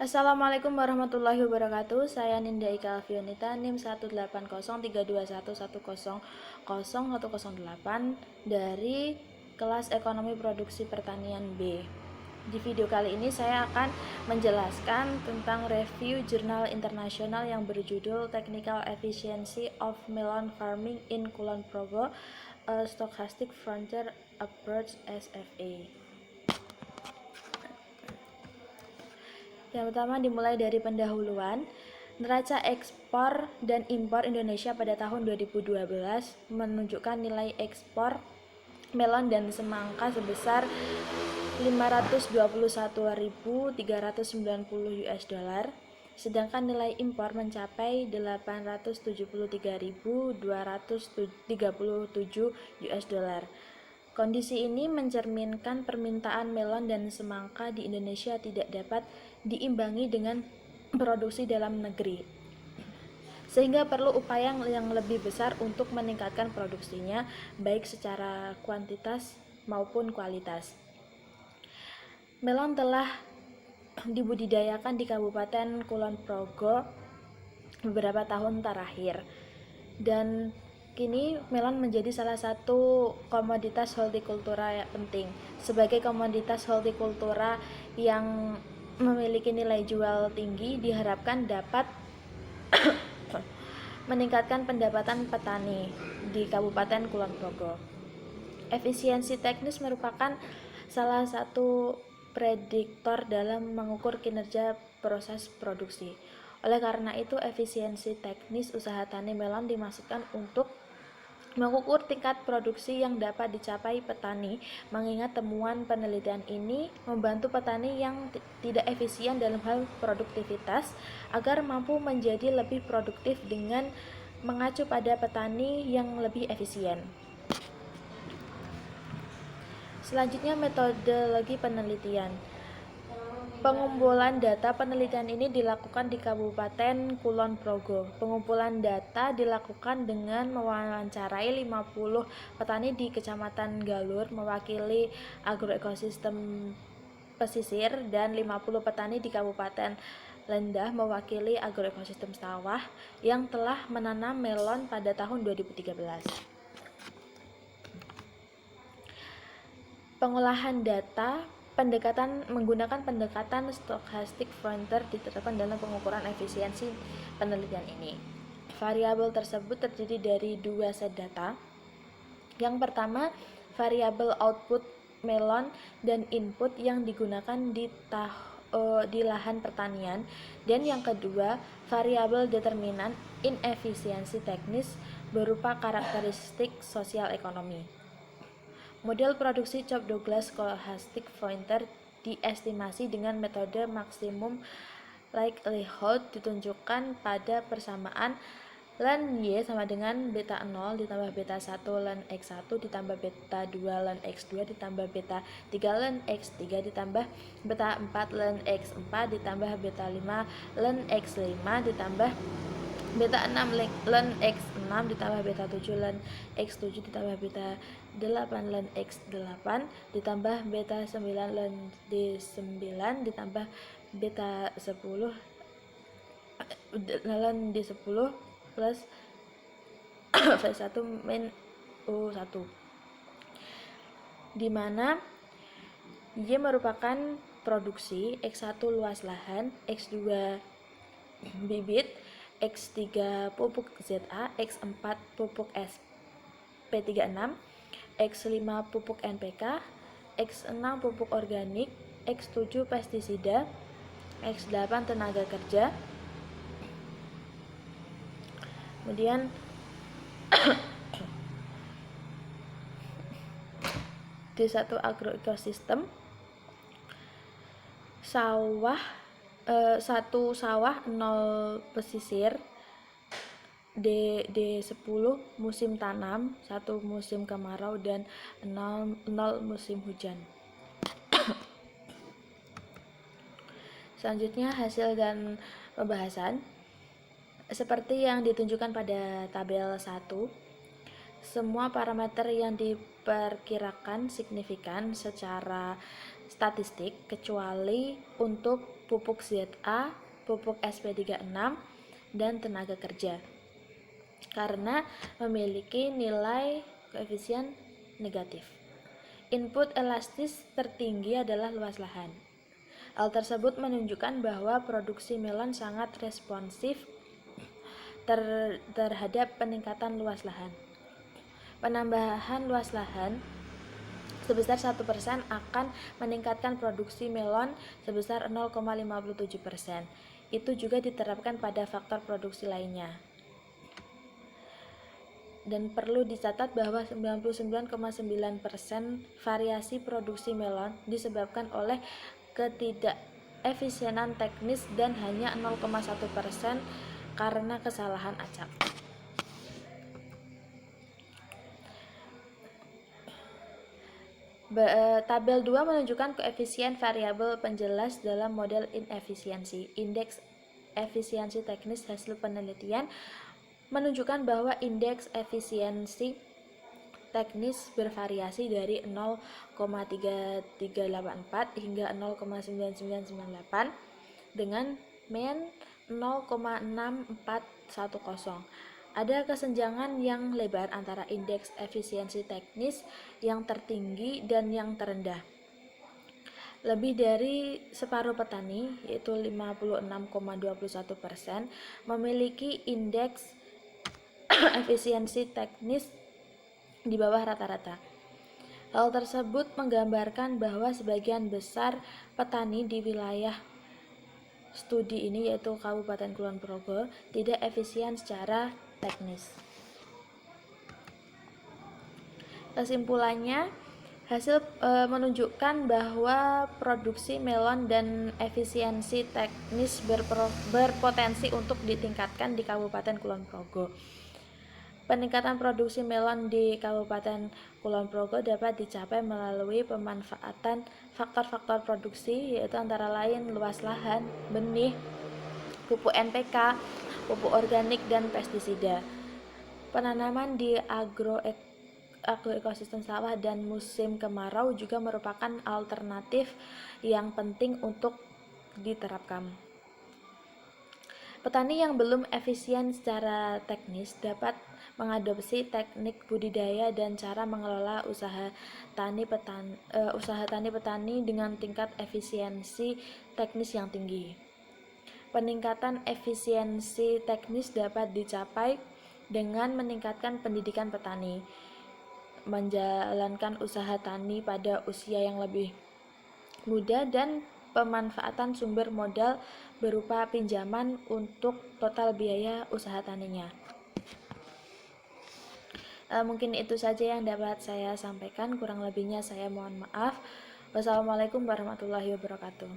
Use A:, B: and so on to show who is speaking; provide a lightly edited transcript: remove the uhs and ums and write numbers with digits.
A: Assalamualaikum warahmatullahi wabarakatuh. Saya Ninda Ika Alfionita, NIM 1803211001008 dari kelas Ekonomi Produksi Pertanian B. Di video kali ini saya akan menjelaskan tentang review jurnal internasional yang berjudul Technical Efficiency of Melon Farming in Kulon Progo, a Stochastic Frontier Approach SFA. Yang pertama dimulai dari pendahuluan. Neraca ekspor dan impor Indonesia pada tahun 2012 menunjukkan nilai ekspor melon dan semangka sebesar 521.390 US dollar, sedangkan nilai impor mencapai 873.237 US dollar. Kondisi ini mencerminkan permintaan melon dan semangka di Indonesia tidak dapat diimbangi dengan produksi dalam negeri, sehingga perlu upaya yang lebih besar untuk meningkatkan produksinya, baik secara kuantitas maupun kualitas. Melon telah dibudidayakan di Kabupaten Kulon Progo beberapa tahun terakhir, dan kini melon menjadi salah satu komoditas hortikultura yang penting. Sebagai komoditas hortikultura yang memiliki nilai jual tinggi, diharapkan dapat meningkatkan pendapatan petani di Kabupaten Kulon Progo. Efisiensi teknis merupakan salah satu prediktor dalam mengukur kinerja proses produksi. Oleh karena itu, efisiensi teknis usaha tani melon dimaksudkan untuk mengukur tingkat produksi yang dapat dicapai petani, mengingat temuan penelitian ini membantu petani yang tidak efisien dalam hal produktivitas agar mampu menjadi lebih produktif dengan mengacu pada petani yang lebih efisien. Selanjutnya, metodologi penelitian. Pengumpulan data penelitian ini dilakukan di Kabupaten Kulon Progo. Pengumpulan data dilakukan dengan mewawancarai 50 petani di Kecamatan Galur mewakili agroekosistem pesisir, dan 50 petani di Kabupaten Lendah mewakili agroekosistem sawah yang telah menanam melon pada tahun 2013. Pengolahan data menggunakan pendekatan stochastic frontier diterapkan dalam pengukuran efisiensi penelitian ini. Variabel tersebut terdiri dari dua set data. Yang pertama, variabel output melon dan input yang digunakan di lahan pertanian, dan yang kedua, variabel determinan inefisiensi teknis berupa karakteristik sosial ekonomi. Model produksi Cobb-Douglas Stochastic Frontier diestimasi dengan metode maksimum likelihood ditunjukkan pada persamaan ln Y sama dengan beta 0 ditambah beta 1 ln X1 ditambah beta 2 ln X2 ditambah beta 3 ln X3 ditambah beta 4 ln X4 ditambah beta 5 ln X5 ditambah beta 6 ln X6 ditambah beta 7 ln X7 ditambah beta 8 ln X8 ditambah beta 9 ln D9 ditambah beta 10 ln D10 plus V1 min U1, di mana Y merupakan produksi, X1 luas lahan, X2 bibit, X3 pupuk ZA, X4 pupuk SP36, X5 pupuk NPK, X6 pupuk organik, X7 pestisida, X8 tenaga kerja. Kemudian D1 agroekosistem, satu sawah 0 pesisir, D10 musim tanam, 1 musim kemarau, dan 0 musim hujan. Selanjutnya, hasil dan pembahasan. Seperti yang ditunjukkan pada tabel 1, semua parameter yang diperkirakan signifikan secara statistik kecuali untuk pupuk ZA, pupuk SP36, dan tenaga kerja karena memiliki nilai koefisien negatif. Input elastis tertinggi adalah luas lahan. Hal tersebut menunjukkan bahwa produksi melon sangat responsif terhadap peningkatan luas lahan. Penambahan luas lahan sebesar 1% akan meningkatkan produksi melon sebesar 0,57%. Itu juga diterapkan pada faktor produksi lainnya. Dan perlu dicatat bahwa 99,9% variasi produksi melon disebabkan oleh ketidakefisienan teknis dan hanya 0,1% karena kesalahan acak. Tabel 2 menunjukkan koefisien variabel penjelas dalam model inefisiensi. Indeks efisiensi teknis hasil penelitian menunjukkan bahwa indeks efisiensi teknis bervariasi dari 0,3384 hingga 0,9998 dengan mean 0,6410. Ada kesenjangan yang lebar antara indeks efisiensi teknis yang tertinggi dan yang terendah. Lebih dari separuh petani, yaitu 56,21%, memiliki indeks efisiensi teknis di bawah rata-rata. Hal tersebut menggambarkan bahwa sebagian besar petani di wilayah studi ini, yaitu Kabupaten Kulon Progo, tidak efisien secara teknis. Kesimpulannya, hasil menunjukkan bahwa produksi melon dan efisiensi teknis berpotensi untuk ditingkatkan di Kabupaten Kulon Progo. Peningkatan produksi melon di Kabupaten Kulon Progo dapat dicapai melalui pemanfaatan faktor-faktor produksi, yaitu antara lain luas lahan, benih, pupuk NPK, pupuk organik, dan pestisida. Penanaman di agroekosistem sawah dan musim kemarau juga merupakan alternatif yang penting untuk diterapkan. Petani yang belum efisien secara teknis dapat mengadopsi teknik budidaya dan cara mengelola usaha tani petani dengan tingkat efisiensi teknis yang tinggi. Peningkatan efisiensi teknis dapat dicapai dengan meningkatkan pendidikan petani, menjalankan usaha tani pada usia yang lebih muda, dan pemanfaatan sumber modal berupa pinjaman untuk total biaya usaha taninya. Mungkin itu saja yang dapat saya sampaikan, kurang lebihnya saya mohon maaf. Wassalamualaikum warahmatullahi wabarakatuh.